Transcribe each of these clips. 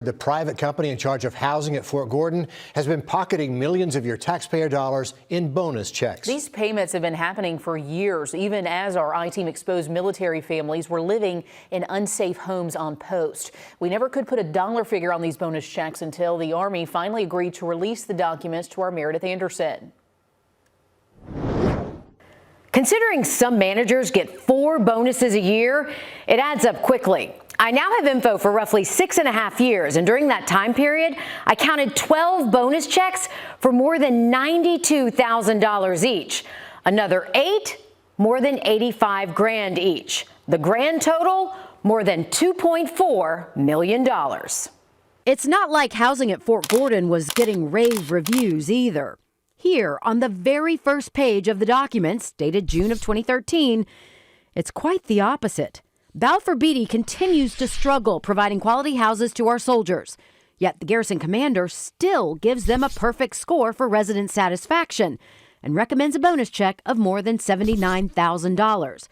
The private company in charge of housing at Fort Gordon has been pocketing millions of your taxpayer dollars in bonus checks. These payments have been happening for years, even as our I-Team exposed military families were living in unsafe homes on post. We never could put a dollar figure on these bonus checks until the Army finally agreed to release the documents to our Meredith Anderson. Considering some managers get 4 bonuses a year, it adds up quickly. I now have info for roughly 6.5 years, and during that time period, I counted 12 bonus checks for more than $92,000 each. Another 8, more than 85 grand each. The grand total, more than $2.4 million. It's not like housing at Fort Gordon was getting rave reviews either. Here, on the very first page of the documents, dated June of 2013, it's quite the opposite. Balfour Beatty continues to struggle providing quality houses to our soldiers. Yet the garrison commander still gives them a perfect score for resident satisfaction and recommends a bonus check of more than $79,000.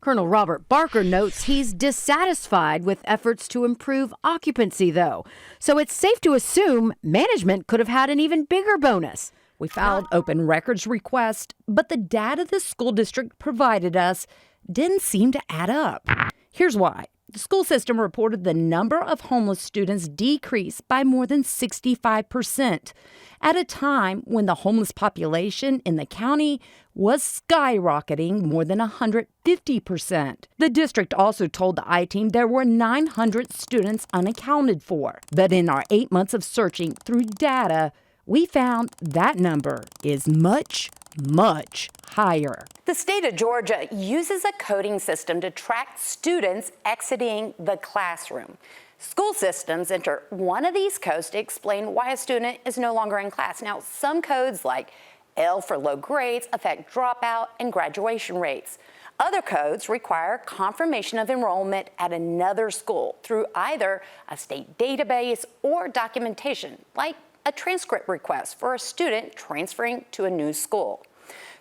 Colonel Robert Barker notes he's dissatisfied with efforts to improve occupancy, though. So it's safe to assume management could have had an even bigger bonus. We filed open records request, but the data the school district provided us didn't seem to add up. Here's why. The school system reported the number of homeless students decreased by more than 65% at a time when the homeless population in the county was skyrocketing more than 150%. The district also told the I-Team there were 900 students unaccounted for. But in our 8 months of searching through data, we found that number is much, much higher. The state of Georgia uses a coding system to track students exiting the classroom. School systems enter one of these codes to explain why a student is no longer in class. Now, some codes like L for low grades affect dropout and graduation rates. Other codes require confirmation of enrollment at another school through either a state database or documentation, like a transcript request for a student transferring to a new school.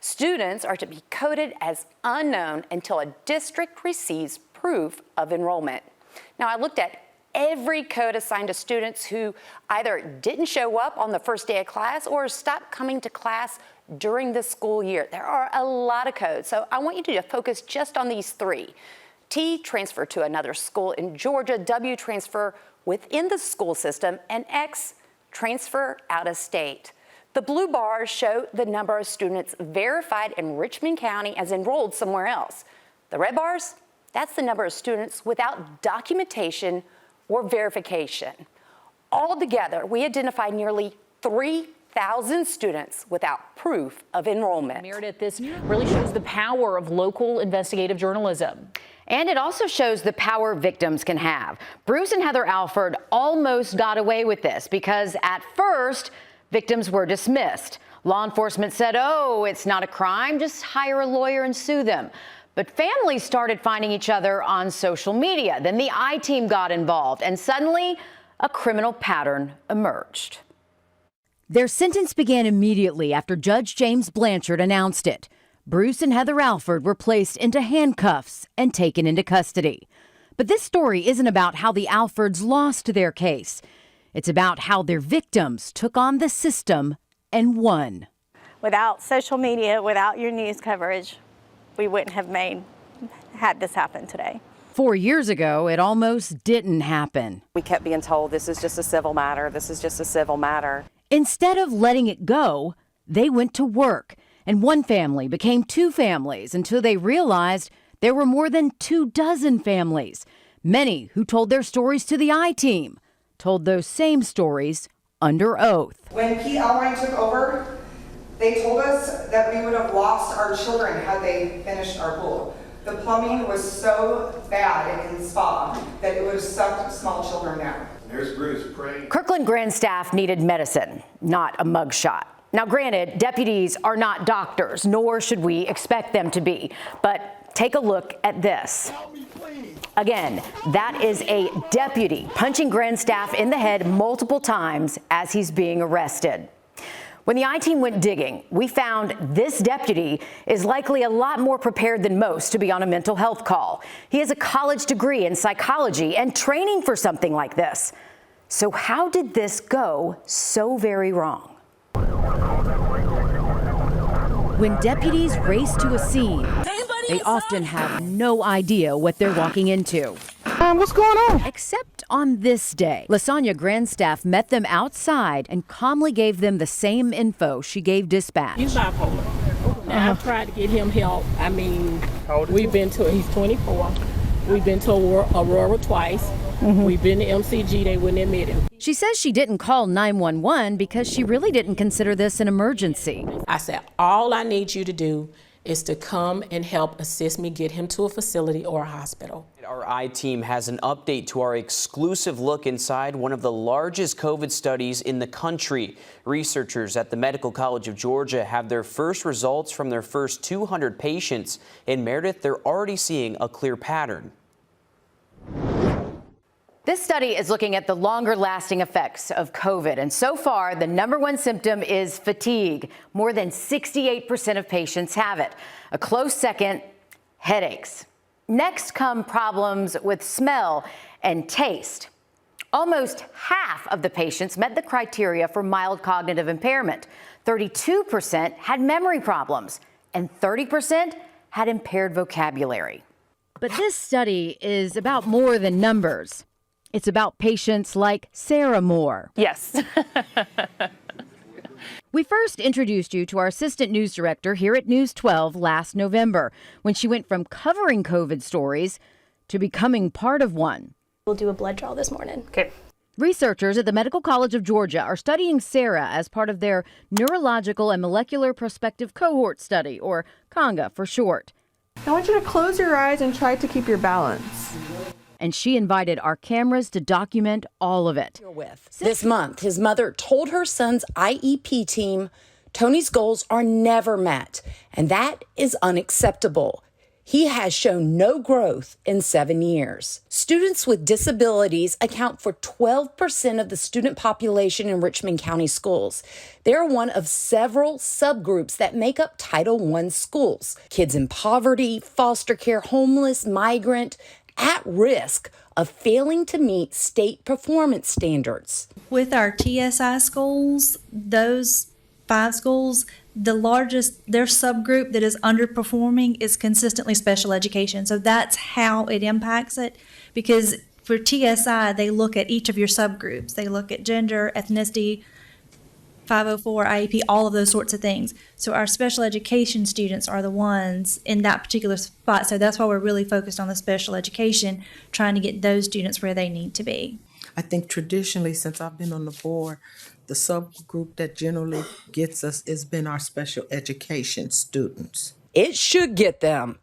Students are to be coded as unknown until a district receives proof of enrollment. Now, I looked at every code assigned to students who either didn't show up on the first day of class or stopped coming to class during the school year. There are a lot of codes, so I want you to focus just on these 3. T, transfer to another school in Georgia. W, transfer within the school system. And X, transfer out of state. The blue bars show the number of students verified in Richmond County as enrolled somewhere else. The red bars, that's the number of students without documentation or verification. Altogether, we identified nearly 3,000 students without proof of enrollment. Meredith, this really shows the power of local investigative journalism. And it also shows the power victims can have. Bruce and Heather Alford almost got away with this because at first, victims were dismissed. Law enforcement said, oh, it's not a crime, just hire a lawyer and sue them. But families started finding each other on social media. Then the I-Team got involved, and suddenly a criminal pattern emerged. Their sentence began immediately after Judge James Blanchard announced it. Bruce and Heather Alford were placed into handcuffs and taken into custody. But this story isn't about how the Alfords lost their case. It's about how their victims took on the system and won. Without social media, without your news coverage, we wouldn't have had this happen today. 4 years ago, it almost didn't happen. We kept being told this is just a civil matter, this is just a civil matter. Instead of letting it go, they went to work, and one family became 2 families until they realized there were more than 24 families. Many who told their stories to the I-Team told those same stories under oath. When Pete Alwine took over, they told us that we would have lost our children had they finished our pool. The plumbing was so bad in spa that it would have sucked small children down. There's Bruce praying. Kirkland Grand staff needed medicine, not a mugshot. Now, granted, deputies are not doctors, nor should we expect them to be. But take a look at this. Again, that is a deputy punching Grand staff in the head multiple times as he's being arrested. When the I-Team went digging, we found this deputy is likely a lot more prepared than most to be on a mental health call. He has a college degree in psychology and training for something like this. So how did this go so very wrong? When deputies race to a scene, they often have no idea what they're walking into. What's going on? Except on this day, LaSonia Grandstaff met them outside and calmly gave them the same info she gave dispatch. He's bipolar. Now, I've tried to get him help. I mean, he's 24. We've been to Aurora twice. We've been to MCG, they wouldn't admit him. She says she didn't call 911 because she really didn't consider this an emergency. I said, all I need you to do is to come and help assist me get him to a facility or a hospital. Our I-Team has an update to our exclusive look inside one of the largest COVID studies in the country. Researchers at the Medical College of Georgia have their first results from their first 200 patients. In Meredith, they're already seeing a clear pattern. This study is looking at the longer lasting effects of COVID, and so far, the #1 symptom is fatigue. More than 68% of patients have it. A close second, headaches. Next come problems with smell and taste. Almost half of the patients met the criteria for mild cognitive impairment. 32% had memory problems, and 30% had impaired vocabulary. But this study is about more than numbers. It's about patients like Sarah Moore. Yes. We first introduced you to our assistant news director here at News 12 last November, when she went from covering COVID stories to becoming part of one. We'll do a blood draw this morning. Okay. Researchers at the Medical College of Georgia are studying Sarah as part of their Neurological and Molecular Prospective Cohort Study, or CONGA for short. I want you to close your eyes and try to keep your balance. And she invited our cameras to document all of it. This month, his mother told her son's IEP team, Tony's goals are never met, and that is unacceptable. He has shown no growth in 7 years. Students with disabilities account for 12% of the student population in Richmond County schools. They're one of several subgroups that make up Title I schools. Kids in poverty, foster care, homeless, migrant, at risk of failing to meet state performance standards. With our TSI schools, those 5 schools, their subgroup that is underperforming is consistently special education. So that's how it impacts it, because for TSI, they look at each of your subgroups. They look at gender, ethnicity, 504, IEP, all of those sorts of things. So our special education students are the ones in that particular spot. So that's why we're really focused on the special education, trying to get those students where they need to be. I think traditionally, since I've been on the board, the subgroup that generally gets us has been our special education students. It should get them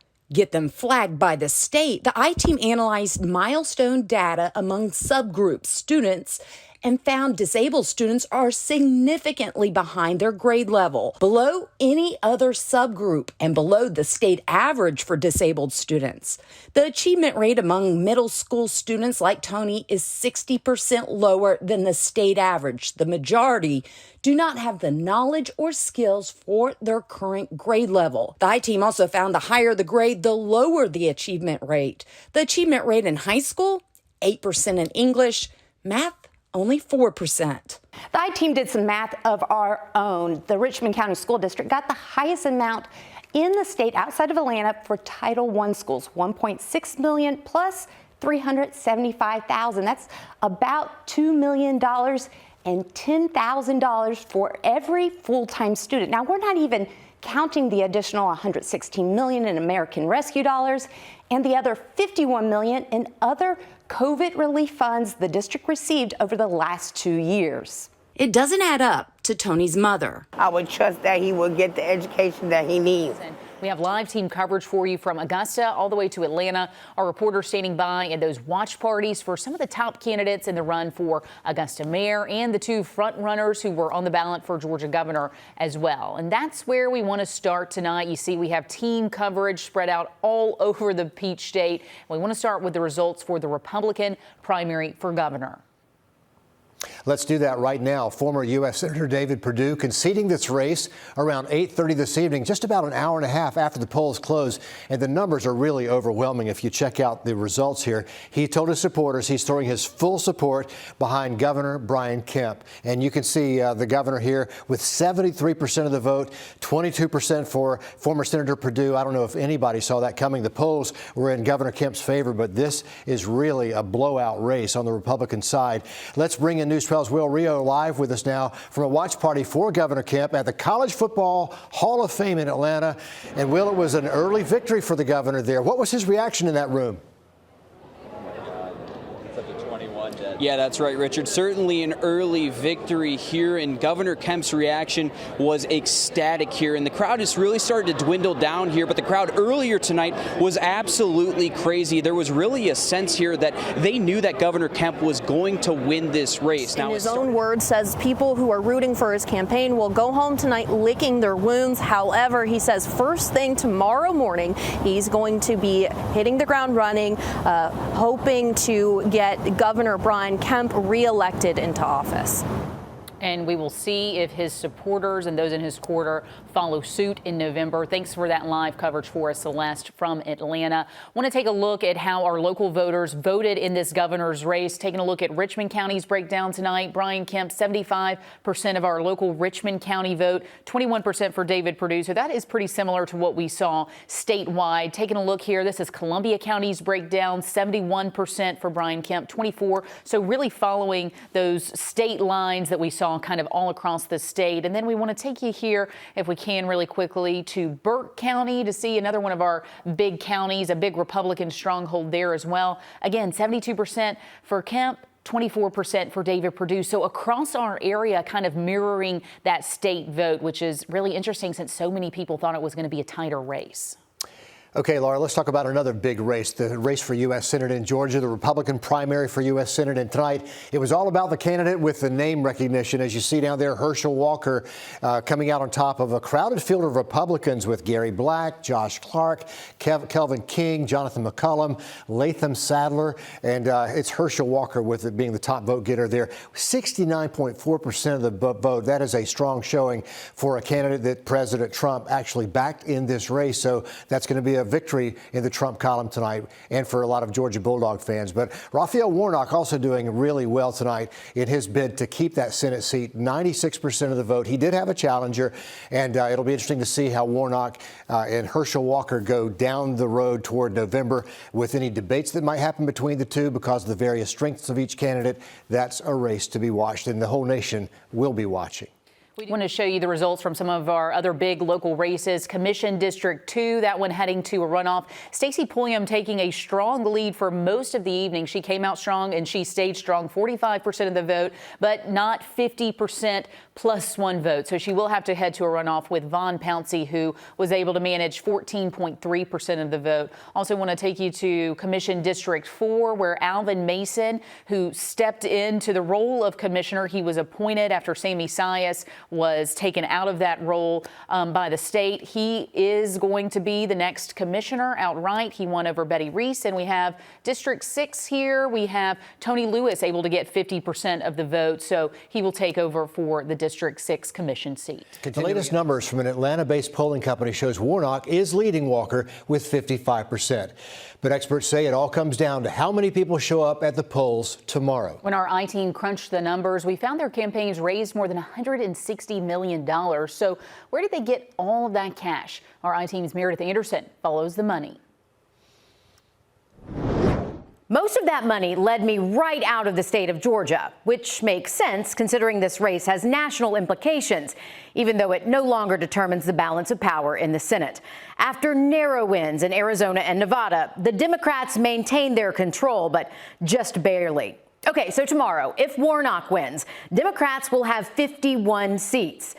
flagged by the state. The I-Team analyzed milestone data among subgroups, students, and found disabled students are significantly behind their grade level, below any other subgroup and below the state average for disabled students. The achievement rate among middle school students like Tony is 60% lower than the state average. The majority do not have the knowledge or skills for their current grade level. The I-Team also found the higher the grade, the lower the achievement rate. The achievement rate in high school, 8% in English, math, only 4%. The I-Team did some math of our own. The Richmond County School District got the highest amount in the state outside of Atlanta for Title I schools, $1.6 million plus $375,000. That's about $2 million and $10,000 for every full-time student. Now, we're not even counting the additional $116 million in American Rescue dollars and the other $51 million in other COVID relief funds the district received over the last 2 years. It doesn't add up to Tony's mother. I would trust that he will get the education that he needs. We have live team coverage for you from Augusta all the way to Atlanta. Our reporters standing by at those watch parties for some of the top candidates in the run for Augusta mayor and the 2 front runners who were on the ballot for Georgia governor as well. And that's where we want to start tonight. You see, we have team coverage spread out all over the Peach State. We want to start with the results for the Republican primary for governor. Let's do that right now. Former U.S. Senator David Perdue conceding this race around 8:30 this evening, just about an hour and a half after the polls closed. And the numbers are really overwhelming if you check out the results here. He told his supporters he's throwing his full support behind Governor Brian Kemp. And you can see the governor here with 73% of the vote, 22% for former Senator Perdue. I don't know if anybody saw that coming. The polls were in Governor Kemp's favor, but this is really a blowout race on the Republican side. Let's bring in News 12's Will Rio live with us now from a watch party for Governor Kemp at the College Football Hall of Fame in Atlanta. And Will, it was an early victory for the governor there. What was his reaction in that room? Yeah, that's right, Richard. Certainly an early victory here, and Governor Kemp's reaction was ecstatic here. And the crowd has really started to dwindle down here, but the crowd earlier tonight was absolutely crazy. There was really a sense here that they knew that Governor Kemp was going to win this race. In his own words, says people who are rooting for his campaign will go home tonight licking their wounds. However, he says first thing tomorrow morning, he's going to be hitting the ground running, hoping to get Governor Brian Kemp reelected into office. And we will see if his supporters and those in his quarter follow suit in November. Thanks for that live coverage for us, Celeste, from Atlanta. Want to take a look at how our local voters voted in this governor's race. Taking a look at Richmond County's breakdown tonight. Brian Kemp, 75% of our local Richmond County vote, 21% for David Perdue. So that is pretty similar to what we saw statewide. Taking a look here, this is Columbia County's breakdown, 71% for Brian Kemp, 24%. So really following those state lines that we saw kind of all across the state. And then we want to take you here, if we can really quickly, to Burke County to see another one of our big counties, a big Republican stronghold there as well. Again, 72% for Kemp, 24% for David Perdue. So across our area, kind of mirroring that state vote, which is really interesting since so many people thought it was going to be a tighter race. Okay, Laura, let's talk about another big race, the race for U.S. Senate in Georgia, the Republican primary for U.S. Senate. And tonight, it was all about the candidate with the name recognition. As you see down there, Herschel Walker coming out on top of a crowded field of Republicans with Gary Black, Josh Clark, Kelvin King, Jonathan McCollum, Latham Sadler, and it's Herschel Walker with it being the top vote getter there. 69.4% of the vote. That is a strong showing for a candidate that President Trump actually backed in this race. So that's going to be a victory in the Trump column tonight and for a lot of Georgia Bulldog fans. But Raphael Warnock also doing really well tonight in his bid to keep that Senate seat, 96% of the vote. He did have a challenger, and it'll be interesting to see how Warnock and Herschel Walker go down the road toward November with any debates that might happen between the two because of the various strengths of each candidate. That's a race to be watched, and the whole nation will be watching. We want to show you the results from some of our other big local races. Commission District 2, that one heading to a runoff. Stacey Pulliam taking a strong lead for most of the evening. She came out strong and she stayed strong, 45% of the vote, but not 50% plus one vote. So she will have to head to a runoff with Vaughn Pouncey, who was able to manage 14.3% of the vote. Also want to take you to Commission District 4, where Alvin Mason, who stepped into the role of commissioner, he was appointed after Sammy Sias was taken out of that role by the state. He is going to be the next commissioner outright. He won over Betty Reese. And we have District 6 here. We have Tony Lewis able to get 50% of the vote. So he will take over for the District 6 commission seat. The latest numbers from an Atlanta-based polling company shows Warnock is leading Walker with 55%. But experts say it all comes down to how many people show up at the polls tomorrow. When our I-Team crunched the numbers, we found their campaigns raised more than $160 million. So where did they get all of that cash? Our I-Team's Meredith Anderson follows the money. Most of that money led me right out of the state of Georgia, which makes sense considering this race has national implications, even though it no longer determines the balance of power in the Senate. After narrow wins in Arizona and Nevada, the Democrats maintain their control, but just barely. Okay, so tomorrow, if Warnock wins, Democrats will have 51 seats.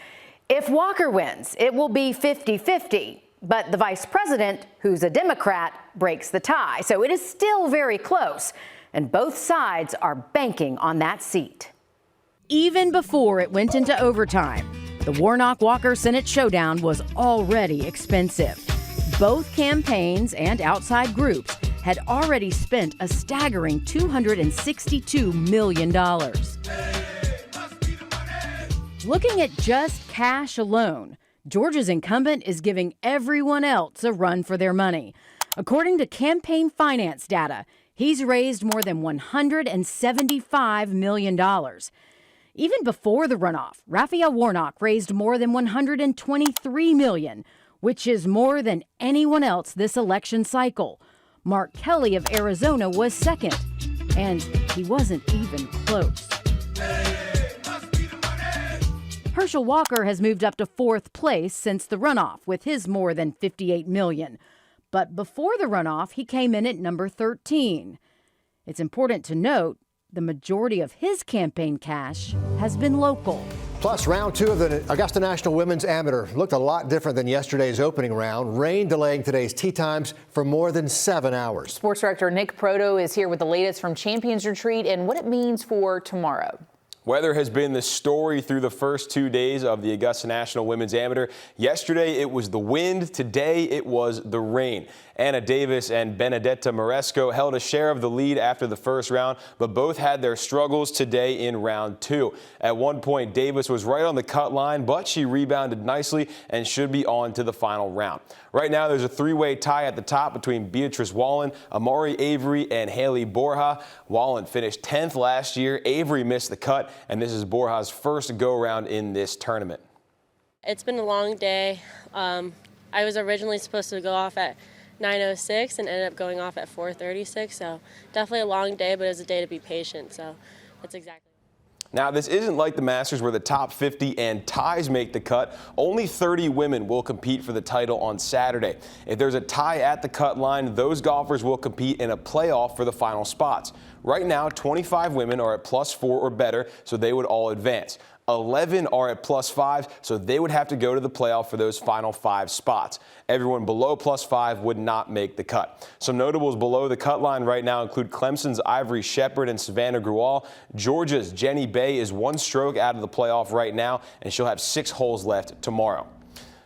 If Walker wins, it will be 50-50. But the vice president, who's a Democrat, breaks the tie. So it is still very close. And both sides are banking on that seat. Even before it went into overtime, the Warnock-Walker Senate showdown was already expensive. Both campaigns and outside groups had already spent a staggering $262 million. Looking at just cash alone, Georgia's incumbent is giving everyone else a run for their money. According to campaign finance data, he's raised more than $175 million. Even before the runoff, Raphael Warnock raised more than $123 million, which is more than anyone else this election cycle. Mark Kelly of Arizona was second, and he wasn't even close. Herschel Walker has moved up to fourth place since the runoff with his more than $58 million. But before the runoff, he came in at number 13. It's important to note the majority of his campaign cash has been local. Plus, round 2 of the Augusta National Women's Amateur looked a lot different than yesterday's opening round. Rain delaying today's tee times for more than 7 hours. Sports director Nick Proto is here with the latest from Champions Retreat and what it means for tomorrow. Weather has been the story through the first 2 days of the Augusta National Women's Amateur. Yesterday, it was the wind. Today, it was the rain. Anna Davis and Benedetta Moresco held a share of the lead after the first round, but both had their struggles today in round 2. At one point, Davis was right on the cut line, but she rebounded nicely and should be on to the final round. Right now, there's a 3-way tie at the top between Beatrice Wallen, Amari Avery, and Haley Borja. Wallen finished 10th last year. Avery missed the cut, and this is Borja's first go-around in this tournament. It's been a long day. I was originally supposed to go off at 9:06 and ended up going off at 4:36, so definitely a long day, but it was a day to be patient, so that's exactly. Now, this isn't like the Masters where the top 50 and ties make the cut. Only 30 women will compete for the title on Saturday. If there's a tie at the cut line, those golfers will compete in a playoff for the final spots. Right now, 25 women are at +4 or better, so they would all advance. 11 are at +5, so they would have to go to the playoff for those final 5 spots. Everyone below +5 would not make the cut. Some notables below the cut line right now include Clemson's Ivory Shepard and Savannah Grual. Georgia's Jenny Bay is 1 stroke out of the playoff right now, and she'll have 6 holes left tomorrow.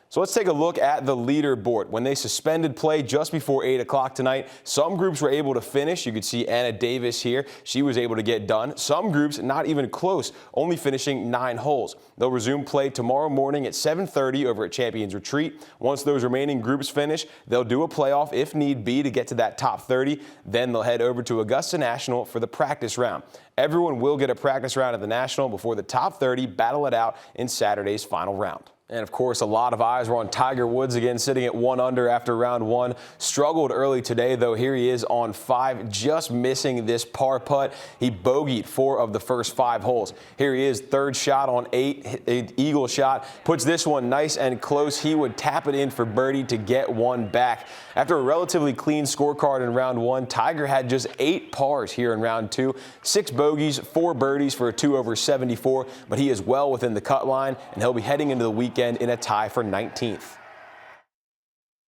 So let's take a look at the leaderboard. When they suspended play just before 8 o'clock tonight, some groups were able to finish. You could see Anna Davis here. She was able to get done. Some groups not even close, only finishing 9 holes. They'll resume play tomorrow morning at 7:30 over at Champions Retreat. Once those remaining groups finish, they'll do a playoff if need be to get to that top 30. Then they'll head over to Augusta National for the practice round. Everyone will get a practice round at the National before the top 30 battle it out in Saturday's final round. And of course, a lot of eyes were on Tiger Woods again, sitting at 1 under after round 1. Struggled early today, though. Here he is on 5, just missing this par putt. He bogeyed 4 of the first 5 holes. Here he is, 3rd shot on 8, eagle shot. Puts this one nice and close. He would tap it in for birdie to get 1 back. After a relatively clean scorecard in round 1, Tiger had just 8 pars here in round 2. 6 bogeys, 4 birdies for a 2 over 74, but he is well within the cut line, and he'll be heading into the weekend in a tie for 19th.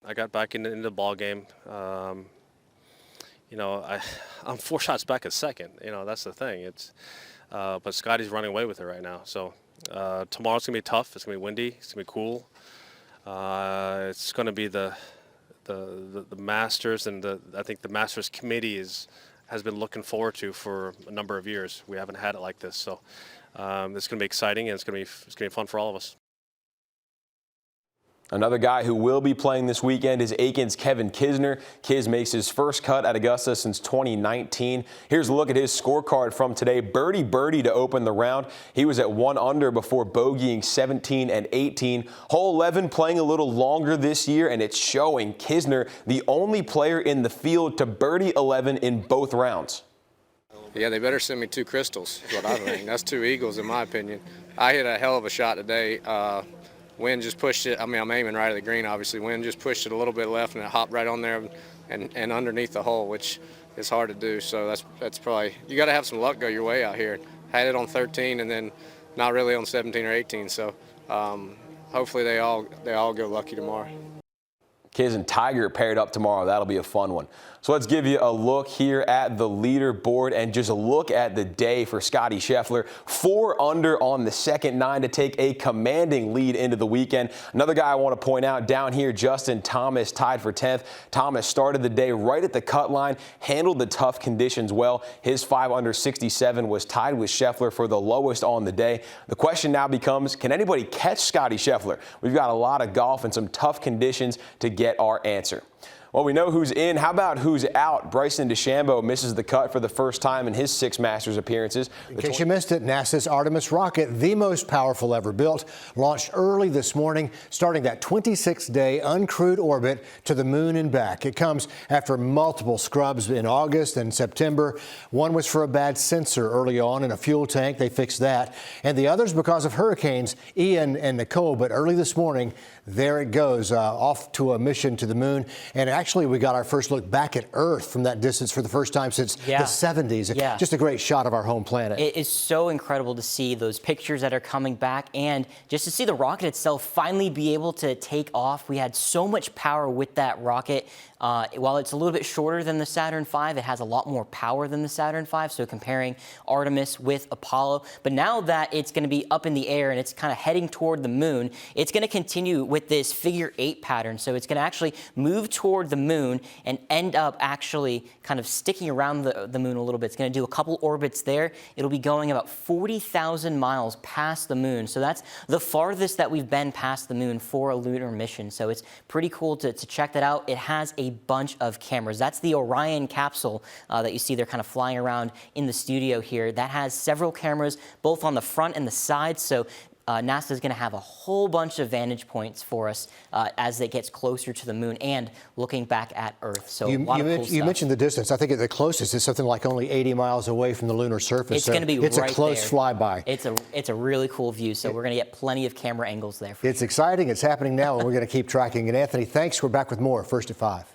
I got back into the ball game. I'm 4 shots back at second. That's the thing. But Scotty's running away with it right now. So tomorrow's gonna be tough. It's gonna be windy. It's gonna be cool. It's gonna be the Masters, and I think the Masters committee has been looking forward to for a number of years. We haven't had it like this, so it's gonna be exciting, and it's gonna be fun for all of us. Another guy who will be playing this weekend is Aiken's Kevin Kisner. Kis makes his first cut at Augusta since 2019. Here's a look at his scorecard from today. Birdie to open the round. He was at 1 under before bogeying 17 and 18. Hole 11 playing a little longer this year, and it's showing. Kisner, the only player in the field to birdie 11 in both rounds. Yeah, they better send me 2 crystals, is what I think. That's 2 eagles, in my opinion. I hit a hell of a shot today. Wind just pushed it. I mean, I'm aiming right at the green, obviously. Wind just pushed it a little bit left, and it hopped right on there and underneath the hole, which is hard to do. So that's probably, you got to have some luck go your way out here. Had it on 13 and then not really on 17 or 18. So hopefully they all go lucky tomorrow. Kiz and Tiger paired up tomorrow. That'll be a fun one. So let's give you a look here at the leaderboard and just look at the day for Scottie Scheffler. 4 under on the second 9 to take a commanding lead into the weekend. Another guy I want to point out down here, Justin Thomas, tied for 10th. Thomas started the day right at the cut line, handled the tough conditions well. His 5 under 67 was tied with Scheffler for the lowest on the day. The question now becomes, can anybody catch Scottie Scheffler? We've got a lot of golf and some tough conditions to get our answer. Well, we know who's in. How about who's out? Bryson DeChambeau misses the cut for the first time in his 6 Masters appearances. In case you missed it, NASA's Artemis rocket, the most powerful ever built, launched early this morning, starting that 26-day uncrewed orbit to the moon and back. It comes after multiple scrubs in August and September. One was for a bad sensor early on in a fuel tank. They fixed that. And the others because of hurricanes Ian and Nicole. But early this morning, there it goes, off to a mission to the moon. And actually, we got our first look back at Earth from that distance for the first time since the 70s. Yeah. Just a great shot of our home planet. It is so incredible to see those pictures that are coming back and just to see the rocket itself finally be able to take off. We had so much power with that rocket. While it's a little bit shorter than the Saturn V, it has a lot more power than the Saturn V, so comparing Artemis with Apollo. But now that it's going to be up in the air and it's kind of heading toward the moon, it's going to continue with this figure 8 pattern. So it's going to actually move toward the moon and end up actually kind of sticking around the moon a little bit. It's going to do a couple orbits there. It'll be going about 40,000 miles past the moon. So that's the farthest that we've been past the moon for a lunar mission. So it's pretty cool to check that out. It has a bunch of cameras. That's the Orion capsule that you see they're kind of flying around in the studio here. That has several cameras both on the front and the side. So NASA is going to have a whole bunch of vantage points for us as it gets closer to the moon and looking back at Earth. So a lot of cool stuff. You mentioned the distance. I think the closest is something like only 80 miles away from the lunar surface. It's going to be right there. It's a close flyby. It's a really cool view. So we're going to get plenty of camera angles there. It's exciting. It's happening now, and we're going to keep tracking. And Anthony, thanks. We're back with more First at 5.